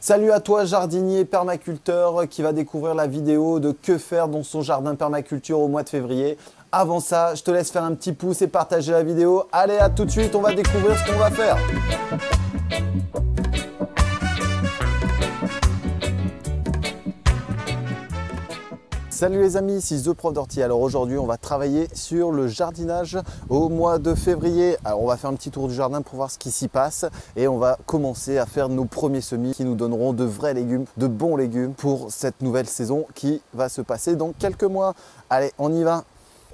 Salut à toi jardinier permaculteur qui va découvrir la vidéo de que faire dans son jardin permaculture au mois de février. Avant ça, je te laisse faire un petit pouce et partager la vidéo. Allez, à tout de suite, on va découvrir ce qu'on va faire. Salut les amis, ici The Prof d'Ortie. Alors aujourd'hui, on va travailler sur le jardinage au mois de février. Alors on va faire un petit tour du jardin pour voir ce qui s'y passe et on va commencer à faire nos premiers semis qui nous donneront de vrais légumes, de bons légumes pour cette nouvelle saison qui va se passer dans quelques mois. Allez, on y va.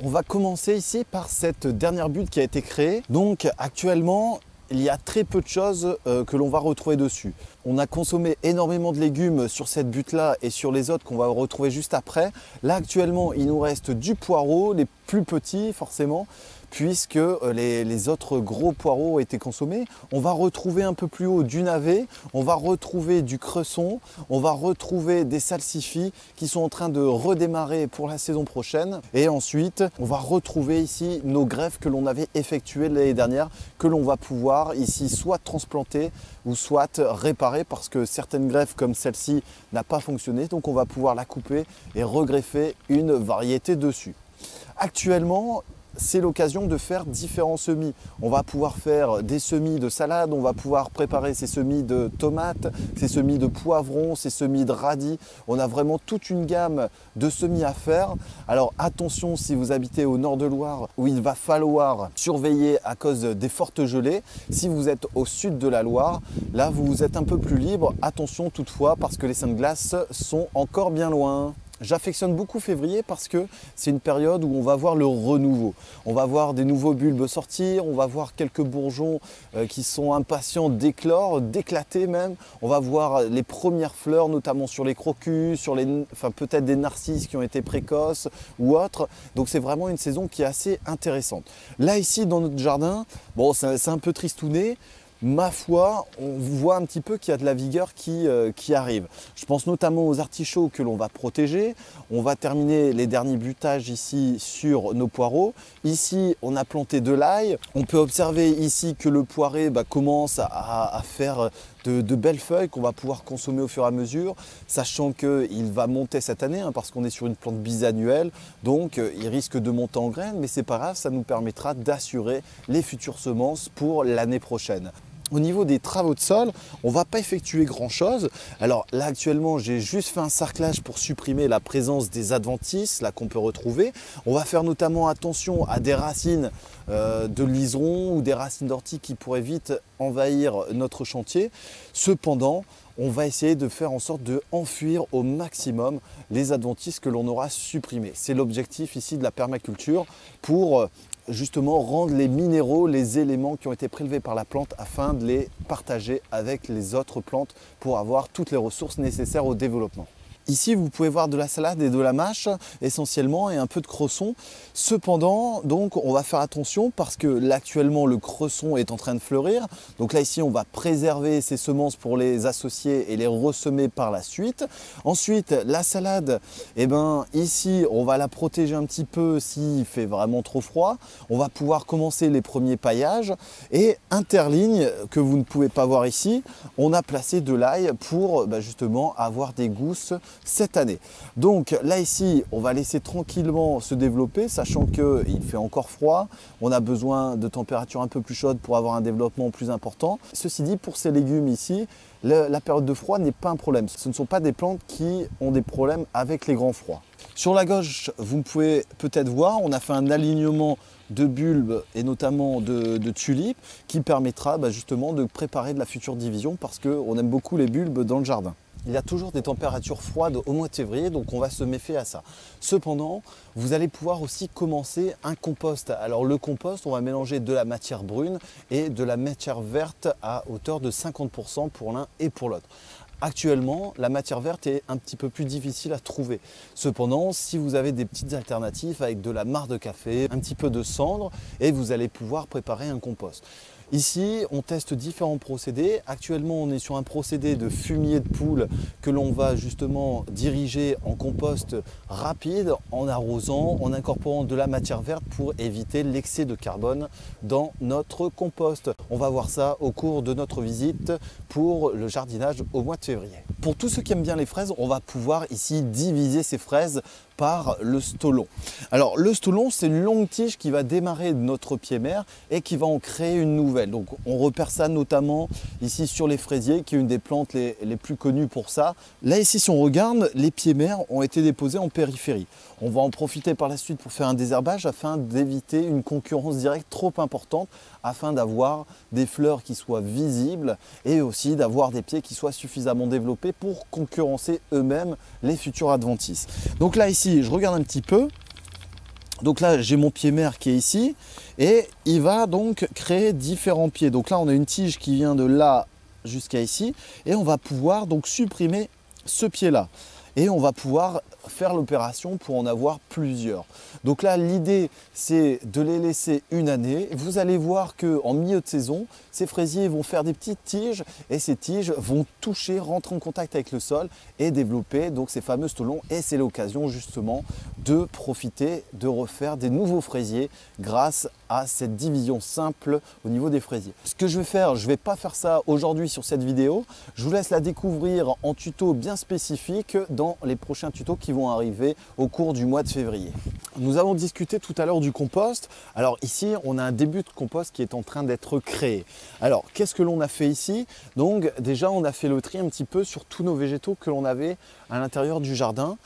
On va commencer ici par cette dernière butte qui a été créée. Donc actuellement, il y a très peu de choses que l'on va retrouver dessus. On a consommé énormément de légumes sur cette butte-là et sur les autres qu'on va retrouver juste après. Là, actuellement, il nous reste du poireau, les plus petits forcément, puisque les autres gros poireaux ont été consommés. On va retrouver un peu plus haut du navet, on va retrouver du cresson, on va retrouver des salsifis qui sont en train de redémarrer pour la saison prochaine. Et ensuite, on va retrouver ici nos greffes que l'on avait effectuées l'année dernière, que l'on va pouvoir ici soit transplanter ou soit réparer parce que certaines greffes comme celle-ci n'a pas fonctionné. Donc on va pouvoir la couper et regreffer une variété dessus. Actuellement, c'est l'occasion de faire différents semis. On va pouvoir faire des semis de salade, on va pouvoir préparer ces semis de tomates, ces semis de poivrons, ces semis de radis. On a vraiment toute une gamme de semis à faire. Alors attention si vous habitez au nord de Loire où il va falloir surveiller à cause des fortes gelées. Si vous êtes au sud de la Loire, là vous êtes un peu plus libre. Attention toutefois parce que les seins de glace sont encore bien loin. J'affectionne beaucoup février parce que c'est une période où on va voir le renouveau. On va voir des nouveaux bulbes sortir, on va voir quelques bourgeons qui sont impatients d'éclore, d'éclater même. On va voir les premières fleurs, notamment sur les crocus, sur peut-être des narcisses qui ont été précoces ou autres. Donc c'est vraiment une saison qui est assez intéressante. Là ici dans notre jardin, bon c'est un peu tristouné. Ma foi, on voit un petit peu qu'il y a de la vigueur qui arrive. Je pense notamment aux artichauts que l'on va protéger. On va terminer les derniers butages ici sur nos poireaux. Ici, on a planté de l'ail. On peut observer ici que le poiré commence à faire de belles feuilles qu'on va pouvoir consommer au fur et à mesure, sachant qu'il va monter cette année parce qu'on est sur une plante bisannuelle, donc il risque de monter en graines, mais c'est pas grave, ça nous permettra d'assurer les futures semences pour l'année prochaine. Au niveau des travaux de sol, on ne va pas effectuer grand chose. Alors là actuellement, j'ai juste fait un sarclage pour supprimer la présence des adventices là qu'on peut retrouver. On va faire notamment attention à des racines de liserons ou des racines d'ortie qui pourraient vite envahir notre chantier. Cependant, on va essayer de faire en sorte de enfuir au maximum les adventices que l'on aura supprimés. C'est l'objectif ici de la permaculture pour justement rendre les minéraux, les éléments qui ont été prélevés par la plante afin de les partager avec les autres plantes pour avoir toutes les ressources nécessaires au développement. Ici, vous pouvez voir de la salade et de la mâche essentiellement et un peu de cresson. Cependant, donc, on va faire attention parce que là, actuellement, le cresson est en train de fleurir. Donc là, ici, on va préserver ces semences pour les associer et les ressemer par la suite. Ensuite, la salade, ici, on va la protéger un petit peu s'il fait vraiment trop froid. On va pouvoir commencer les premiers paillages. Et interligne, que vous ne pouvez pas voir ici, on a placé de l'ail pour justement avoir des gousses cette année. Donc là ici, on va laisser tranquillement se développer, sachant qu'il fait encore froid. On a besoin de températures un peu plus chaudes pour avoir un développement plus important. Ceci dit, pour ces légumes ici, la période de froid n'est pas un problème. Ce ne sont pas des plantes qui ont des problèmes avec les grands froids. Sur la gauche, vous pouvez peut-être voir, on a fait un alignement de bulbes et notamment de tulipes qui permettra justement de préparer de la future division parce qu'on aime beaucoup les bulbes dans le jardin. Il y a toujours des températures froides au mois de février, donc on va se méfier à ça. Cependant, vous allez pouvoir aussi commencer un compost. Alors le compost, on va mélanger de la matière brune et de la matière verte à hauteur de 50% pour l'un et pour l'autre. Actuellement, la matière verte est un petit peu plus difficile à trouver. Cependant, si vous avez des petites alternatives avec de la marc de café, un petit peu de cendre, et vous allez pouvoir préparer un compost. Ici, on teste différents procédés. Actuellement, on est sur un procédé de fumier de poule que l'on va justement diriger en compost rapide, en arrosant, en incorporant de la matière verte pour éviter l'excès de carbone dans notre compost. On va voir ça au cours de notre visite pour le jardinage au mois de février. Pour tous ceux qui aiment bien les fraises, on va pouvoir ici diviser ces fraises par le stolon. Alors le stolon, c'est une longue tige qui va démarrer de notre pied mère et qui va en créer une nouvelle. Donc on repère ça notamment ici sur les fraisiers, qui est une des plantes les plus connues pour ça. Là ici, si on regarde, les pieds mères ont été déposés en périphérie. On va en profiter par la suite pour faire un désherbage afin d'éviter une concurrence directe trop importante, afin d'avoir des fleurs qui soient visibles et aussi d'avoir des pieds qui soient suffisamment développés pour concurrencer eux-mêmes les futurs adventices. Donc là ici, je regarde un petit peu. Donc là, j'ai mon pied mère qui est ici et il va donc créer différents pieds. Donc là, on a une tige qui vient de là jusqu'à ici et on va pouvoir donc supprimer ce pied-là. Et on va pouvoir faire l'opération pour en avoir plusieurs. Donc là, l'idée, c'est de les laisser une année. Vous allez voir qu'en milieu de saison, ces fraisiers vont faire des petites tiges et ces tiges vont toucher, rentrer en contact avec le sol et développer donc ces fameux stolons. Et c'est l'occasion justement de profiter, de refaire des nouveaux fraisiers grâce à cette division simple au niveau des fraisiers. Ce que je vais faire, je ne vais pas faire ça aujourd'hui sur cette vidéo. Je vous laisse la découvrir en tuto bien spécifique dans les prochains tutos qui vont arriver au cours du mois de février. Nous avons discuté tout à l'heure du compost. Alors ici, on a un début de compost qui est en train d'être créé. Alors, qu'est-ce que l'on a fait ici? Donc déjà, on a fait le tri un petit peu sur tous nos végétaux que l'on avait à l'intérieur du jardin.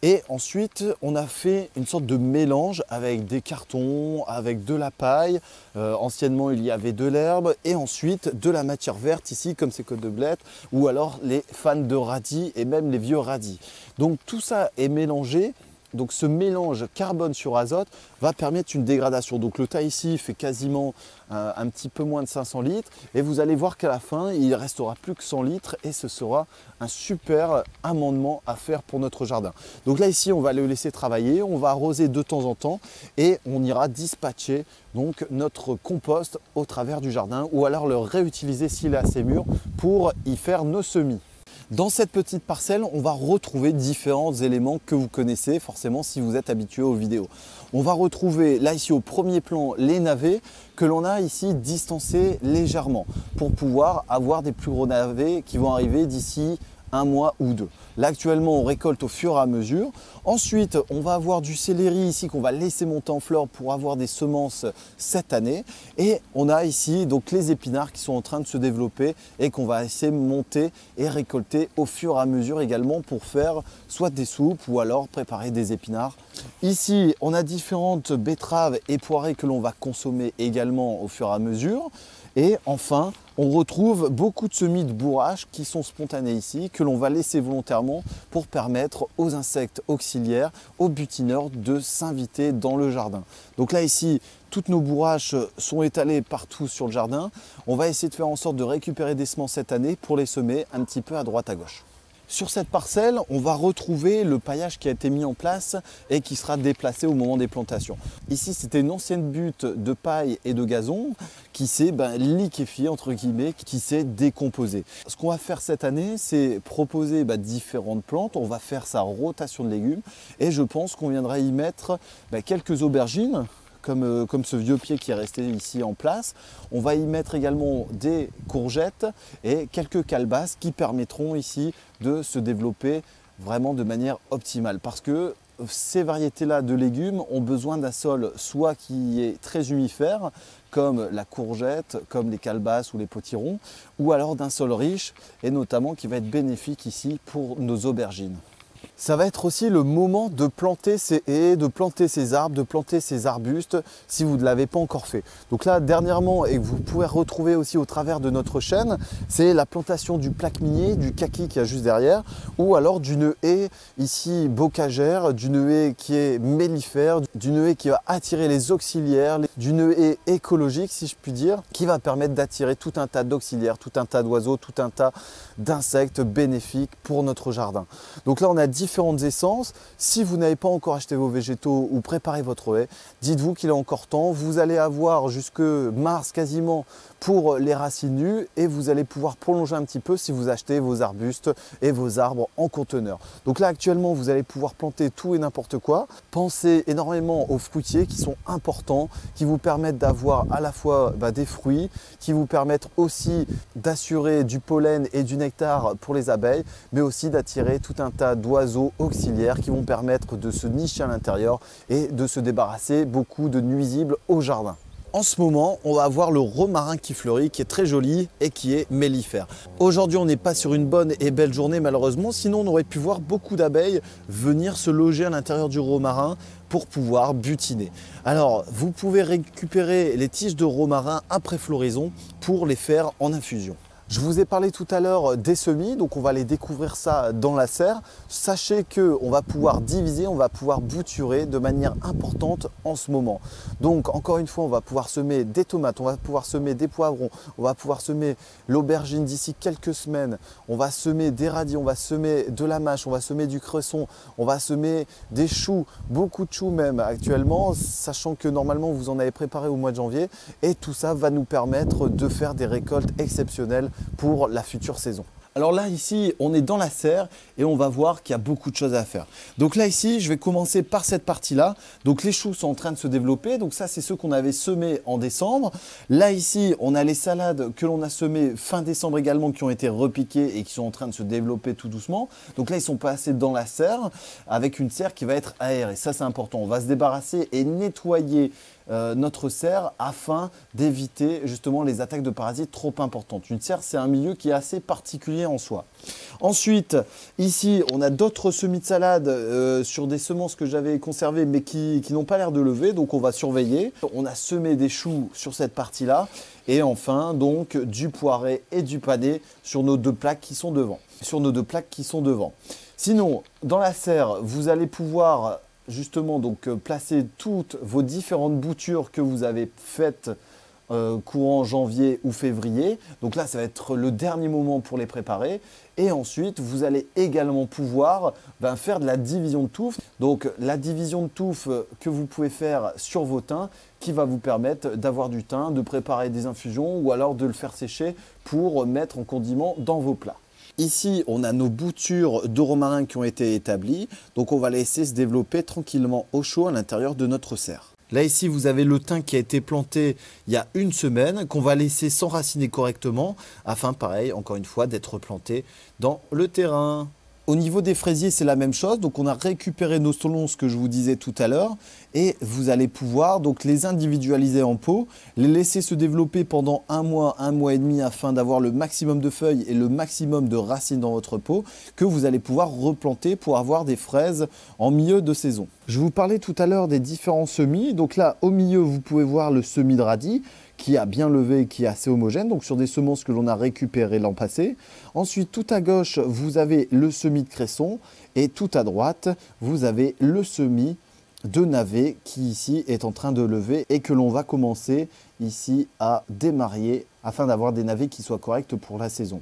Et ensuite, on a fait une sorte de mélange avec des cartons, avec de la paille. Anciennement, il y avait de l'herbe et ensuite de la matière verte ici, comme ces côtes de blettes, ou alors les fans de radis et même les vieux radis. Donc tout ça est mélangé. Donc ce mélange carbone sur azote va permettre une dégradation. Donc le tas ici fait quasiment un petit peu moins de 500 litres et vous allez voir qu'à la fin il ne restera plus que 100 litres et ce sera un super amendement à faire pour notre jardin. Donc là ici on va le laisser travailler, on va arroser de temps en temps et on ira dispatcher donc notre compost au travers du jardin ou alors le réutiliser s'il est assez mûr pour y faire nos semis. Dans cette petite parcelle, on va retrouver différents éléments que vous connaissez forcément si vous êtes habitué aux vidéos. On va retrouver là ici au premier plan les navets que l'on a ici distancés légèrement pour pouvoir avoir des plus gros navets qui vont arriver d'ici un mois ou deux. Là actuellement on récolte au fur et à mesure. Ensuite on va avoir du céleri ici qu'on va laisser monter en fleurs pour avoir des semences cette année. Et on a ici donc les épinards qui sont en train de se développer et qu'on va essayer de monter et récolter au fur et à mesure également pour faire soit des soupes ou alors préparer des épinards. Ici on a différentes betteraves et poirées que l'on va consommer également au fur et à mesure. Et enfin, on retrouve beaucoup de semis de bourrache qui sont spontanés ici, que l'on va laisser volontairement pour permettre aux insectes auxiliaires, aux butineurs de s'inviter dans le jardin. Donc là ici, toutes nos bourraches sont étalées partout sur le jardin. On va essayer de faire en sorte de récupérer des semences cette année pour les semer un petit peu à droite à gauche. Sur cette parcelle, on va retrouver le paillage qui a été mis en place et qui sera déplacé au moment des plantations. Ici, c'était une ancienne butte de paille et de gazon qui s'est liquéfiée, entre guillemets, qui s'est décomposée. Ce qu'on va faire cette année, c'est proposer différentes plantes. On va faire sa rotation de légumes et je pense qu'on viendra y mettre quelques aubergines. Comme ce vieux pied qui est resté ici en place. On va y mettre également des courgettes et quelques calebasses qui permettront ici de se développer vraiment de manière optimale. Parce que ces variétés-là de légumes ont besoin d'un sol soit qui est très humifère, comme la courgette, comme les calebasses ou les potirons, ou alors d'un sol riche et notamment qui va être bénéfique ici pour nos aubergines. Ça va être aussi le moment de planter ces haies, de planter ces arbres, de planter ces arbustes si vous ne l'avez pas encore fait. Donc là, dernièrement, et que vous pouvez retrouver aussi au travers de notre chaîne, c'est la plantation du plaque minier, du kaki qui est juste derrière, ou alors d'une haie ici bocagère, d'une haie qui est mellifère, d'une haie qui va attirer les auxiliaires, d'une haie écologique si je puis dire, qui va permettre d'attirer tout un tas d'auxiliaires, tout un tas d'oiseaux, tout un tas d'insectes bénéfiques pour notre jardin. Donc là, on a différents différentes essences. Si vous n'avez pas encore acheté vos végétaux ou préparé votre haie, dites-vous qu'il est encore temps. Vous allez avoir jusque mars quasiment pour les racines nues et vous allez pouvoir prolonger un petit peu si vous achetez vos arbustes et vos arbres en conteneur. Donc là actuellement vous allez pouvoir planter tout et n'importe quoi. Pensez énormément aux fruitiers qui sont importants, qui vous permettent d'avoir à la fois des fruits, qui vous permettent aussi d'assurer du pollen et du nectar pour les abeilles, mais aussi d'attirer tout un tas d'oiseaux auxiliaires qui vont permettre de se nicher à l'intérieur et de se débarrasser beaucoup de nuisibles au jardin. En ce moment, on va avoir le romarin qui fleurit, qui est très joli et qui est mellifère. Aujourd'hui, on n'est pas sur une bonne et belle journée malheureusement, sinon on aurait pu voir beaucoup d'abeilles venir se loger à l'intérieur du romarin pour pouvoir butiner. Alors, vous pouvez récupérer les tiges de romarin après floraison pour les faire en infusion. Je vous ai parlé tout à l'heure des semis, donc on va aller découvrir ça dans la serre. Sachez qu'on va pouvoir diviser, on va pouvoir bouturer de manière importante en ce moment. Donc encore une fois, on va pouvoir semer des tomates, on va pouvoir semer des poivrons, on va pouvoir semer l'aubergine d'ici quelques semaines, on va semer des radis, on va semer de la mâche, on va semer du cresson, on va semer des choux, beaucoup de choux même actuellement, sachant que normalement vous en avez préparé au mois de janvier et tout ça va nous permettre de faire des récoltes exceptionnelles pour la future saison. Alors là ici on est dans la serre et on va voir qu'il y a beaucoup de choses à faire. Donc là ici je vais commencer par cette partie là. Donc les choux sont en train de se développer. Donc ça c'est ceux qu'on avait semés en décembre. Là ici on a les salades que l'on a semées fin décembre également qui ont été repiquées et qui sont en train de se développer tout doucement. Donc là ils sont passés dans la serre avec une serre qui va être aérée. Ça c'est important. On va se débarrasser et nettoyer notre serre afin d'éviter justement les attaques de parasites trop importantes. Une serre c'est un milieu qui est assez particulier en soi. Ensuite ici on a d'autres semis de salade sur des semences que j'avais conservées mais qui n'ont pas l'air de lever, donc on va surveiller. On a semé des choux sur cette partie là et enfin donc du poiré et du panais sur nos deux plaques qui sont devant. Sinon dans la serre vous allez pouvoir justement donc placer toutes vos différentes boutures que vous avez faites courant janvier ou février. Donc là ça va être le dernier moment pour les préparer et ensuite vous allez également pouvoir faire de la division de touffe. Donc la division de touffe que vous pouvez faire sur vos thym qui va vous permettre d'avoir du thym, de préparer des infusions ou alors de le faire sécher pour mettre en condiment dans vos plats. Ici, on a nos boutures de romarin qui ont été établies. Donc, on va laisser se développer tranquillement au chaud à l'intérieur de notre serre. Là, ici, vous avez le thym qui a été planté il y a une semaine, qu'on va laisser s'enraciner correctement, afin, pareil, encore une fois, d'être planté dans le terrain. Au niveau des fraisiers, c'est la même chose. Donc, on a récupéré nos stolons, ce que je vous disais tout à l'heure. Et vous allez pouvoir donc les individualiser en pot, les laisser se développer pendant un mois et demi afin d'avoir le maximum de feuilles et le maximum de racines dans votre pot que vous allez pouvoir replanter pour avoir des fraises en milieu de saison. Je vous parlais tout à l'heure des différents semis. Donc là, au milieu, vous pouvez voir le semis de radis qui a bien levé, qui est assez homogène, donc sur des semences que l'on a récupérées l'an passé. Ensuite, tout à gauche, vous avez le semis de cresson et tout à droite, vous avez le semis de navet qui ici est en train de lever et que l'on va commencer ici à démarier afin d'avoir des navets qui soient corrects pour la saison.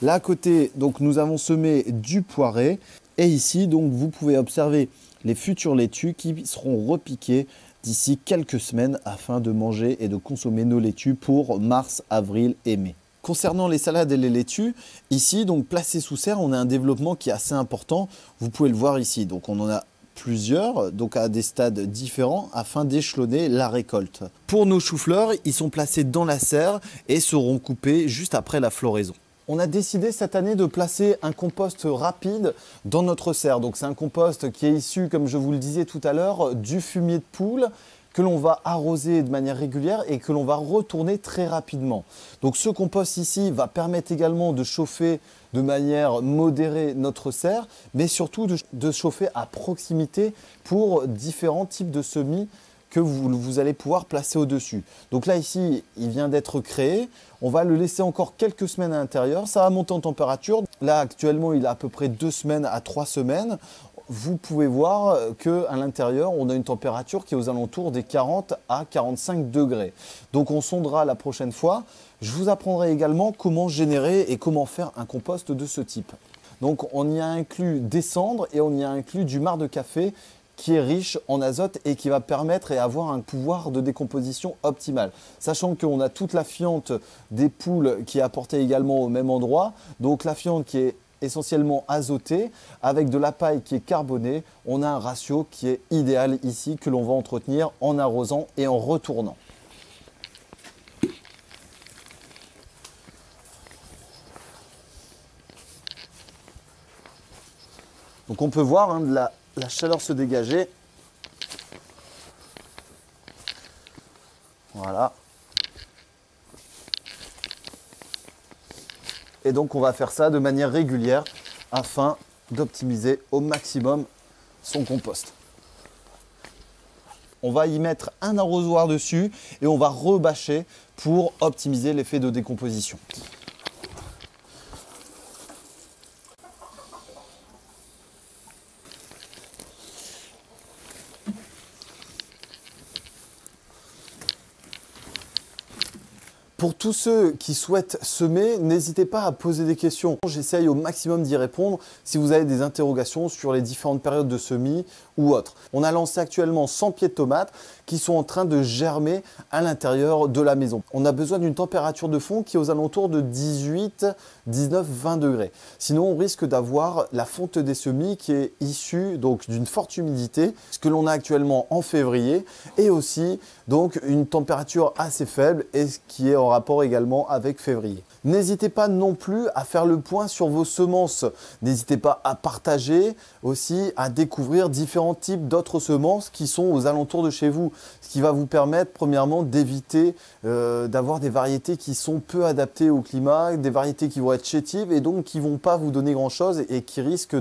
Là à côté, donc nous avons semé du poiré et ici donc vous pouvez observer les futurs laitues qui seront repiqués d'ici quelques semaines afin de manger et de consommer nos laitues pour mars, avril et mai. Concernant les salades et les laitues, ici donc placées sous serre, on a un développement qui est assez important. Vous pouvez le voir ici. Donc on en a plusieurs, donc à des stades différents afin d'échelonner la récolte. Pour nos choux-fleurs, ils sont placés dans la serre et seront coupés juste après la floraison. On a décidé cette année de placer un compost rapide dans notre serre. Donc c'est un compost qui est issu, comme je vous le disais tout à l'heure, du fumier de poule que l'on va arroser de manière régulière et que l'on va retourner très rapidement. Donc ce compost ici va permettre également de chauffer de manière modérée notre serre, mais surtout de chauffer à proximité pour différents types de semis que vous allez pouvoir placer au-dessus. Donc là ici, il vient d'être créé. On va le laisser encore quelques semaines à l'intérieur. Ça va monter en température. Là actuellement, il a à peu près 2 semaines à 3 semaines. Vous pouvez voir qu'à l'intérieur, on a une température qui est aux alentours des 40 à 45 degrés. Donc on sondera la prochaine fois. Je vous apprendrai également comment générer et comment faire un compost de ce type. Donc on y a inclus des cendres et on y a inclus du marc de café qui est riche en azote et qui va permettre et avoir un pouvoir de décomposition optimal. Sachant qu'on a toute la fiente des poules qui est apportée également au même endroit. Donc la fiente qui est essentiellement azotée avec de la paille qui est carbonée. On a un ratio qui est idéal ici que l'on va entretenir en arrosant et en retournant. Donc on peut voir de la chaleur se dégager. Voilà. Et donc on va faire ça de manière régulière afin d'optimiser au maximum son compost. On va y mettre un arrosoir dessus et on va rebâcher pour optimiser l'effet de décomposition. Pour tous ceux qui souhaitent semer, n'hésitez pas à poser des questions. J'essaye au maximum d'y répondre si vous avez des interrogations sur les différentes périodes de semis ou autres. On a lancé actuellement 100 pieds de tomates qui sont en train de germer à l'intérieur de la maison. On a besoin d'une température de fond qui est aux alentours de 18, 19, 20 degrés. Sinon, on risque d'avoir la fonte des semis qui est issue donc d'une forte humidité, ce que l'on a actuellement en février, et aussi donc une température assez faible et ce qui est en rapport également avec février. N'hésitez pas non plus à faire le point sur vos semences. N'hésitez pas à partager aussi, à découvrir différents types d'autres semences qui sont aux alentours de chez vous. Ce qui va vous permettre premièrement d'éviter d'avoir des variétés qui sont peu adaptées au climat, des variétés qui vont être chétives et donc qui ne vont pas vous donner grand chose et qui risquent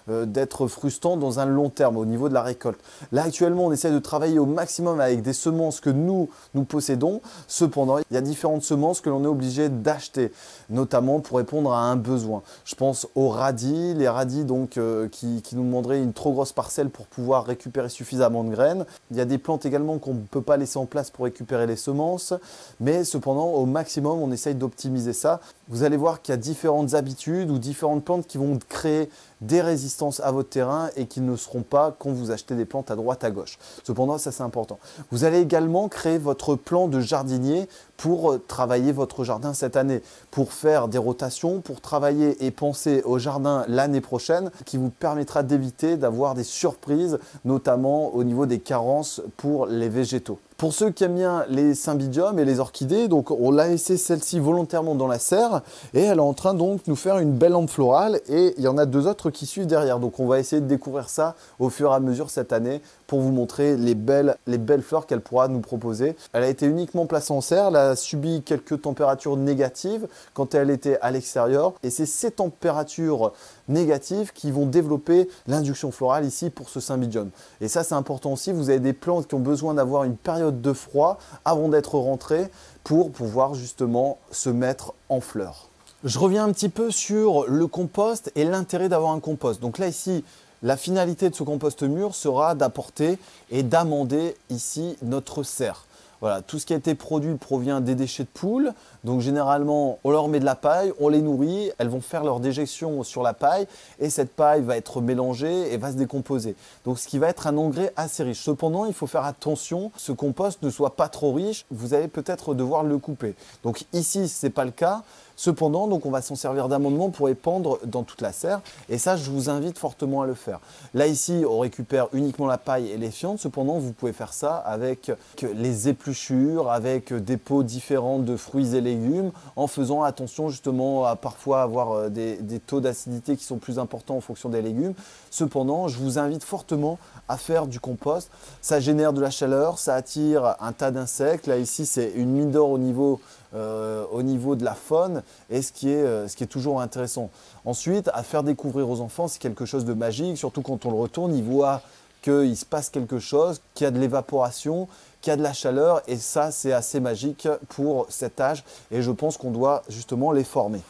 d'être frustrants dans un long terme au niveau de la récolte. Là actuellement on essaie de travailler au maximum avec des semences que nous possédons. Cependant il y a différentes semences que l'on est obligé d'acheter, notamment pour répondre à un besoin. Je pense aux radis, les radis donc qui nous demanderaient une trop grosse parcelle pour pouvoir récupérer suffisamment de graines. Il y a des plantes également qu'on ne peut pas laisser en place pour récupérer les semences, mais cependant au maximum on essaye d'optimiser ça. Vous allez voir qu'il y a différentes habitudes ou différentes plantes qui vont créer des résistances à votre terrain et qui ne seront pas quand vous achetez des plantes à droite à gauche. Cependant, ça c'est important. Vous allez également créer votre plan de jardinier pour travailler votre jardin cette année, pour faire des rotations, pour travailler et penser au jardin l'année prochaine, qui vous permettra d'éviter d'avoir des surprises, notamment au niveau des carences pour les végétaux. Pour ceux qui aiment bien les cymbidiums et les orchidées, donc on l'a laissé celle-ci volontairement dans la serre et elle est en train donc de nous faire une belle lampe florale et il y en a deux autres qui suivent derrière. Donc on va essayer de découvrir ça au fur et à mesure cette année pour vous montrer les belles fleurs qu'elle pourra nous proposer. Elle a été uniquement placée en serre, elle a subi quelques températures négatives quand elle était à l'extérieur et c'est ces températures négatives qui vont développer l'induction florale ici pour ce cymbidium. Et ça c'est important aussi, vous avez des plantes qui ont besoin d'avoir une période de froid avant d'être rentrées pour pouvoir justement se mettre en fleurs. Je reviens un petit peu sur le compost et l'intérêt d'avoir un compost. Donc là ici, la finalité de ce compost mûr sera d'apporter et d'amender ici notre serre. Voilà, tout ce qui a été produit provient des déchets de poules. Donc généralement, on leur met de la paille, on les nourrit, elles vont faire leur déjection sur la paille et cette paille va être mélangée et va se décomposer. Donc ce qui va être un engrais assez riche. Cependant, il faut faire attention, ce compost ne soit pas trop riche, vous allez peut-être devoir le couper. Donc ici, ce n'est pas le cas. Cependant, donc on va s'en servir d'amendement pour épandre dans toute la serre et ça, je vous invite fortement à le faire. Là, ici, on récupère uniquement la paille et les fientes. Cependant, vous pouvez faire ça avec les épluchures, avec des pots différents de fruits et légumes, en faisant attention justement à parfois avoir des taux d'acidité qui sont plus importants en fonction des légumes. Cependant, je vous invite fortement à faire du compost. Ça génère de la chaleur, ça attire un tas d'insectes. Là, ici, c'est une mine d'or au niveau de la faune et ce qui est toujours intéressant. Ensuite, à faire découvrir aux enfants, c'est quelque chose de magique, surtout quand on le retourne, ils voient qu'il se passe quelque chose, qu'il y a de l'évaporation, qu'il y a de la chaleur et ça, c'est assez magique pour cet âge et je pense qu'on doit justement les former.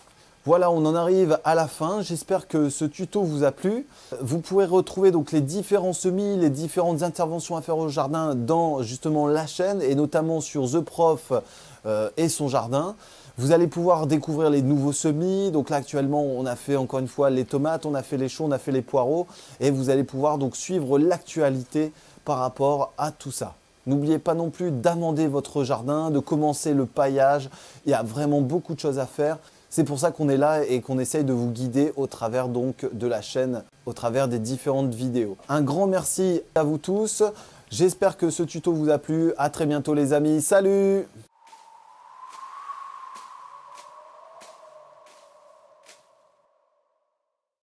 Voilà, on en arrive à la fin. J'espère que ce tuto vous a plu. Vous pourrez retrouver donc les différents semis, les différentes interventions à faire au jardin dans justement la chaîne et notamment sur The Prof et son jardin. Vous allez pouvoir découvrir les nouveaux semis. Donc là actuellement, on a fait encore une fois les tomates, on a fait les choux, on a fait les poireaux et vous allez pouvoir donc suivre l'actualité par rapport à tout ça. N'oubliez pas non plus d'amender votre jardin, de commencer le paillage. Il y a vraiment beaucoup de choses à faire. C'est pour ça qu'on est là et qu'on essaye de vous guider au travers donc de la chaîne, au travers des différentes vidéos. Un grand merci à vous tous. J'espère que ce tuto vous a plu. À très bientôt les amis. Salut!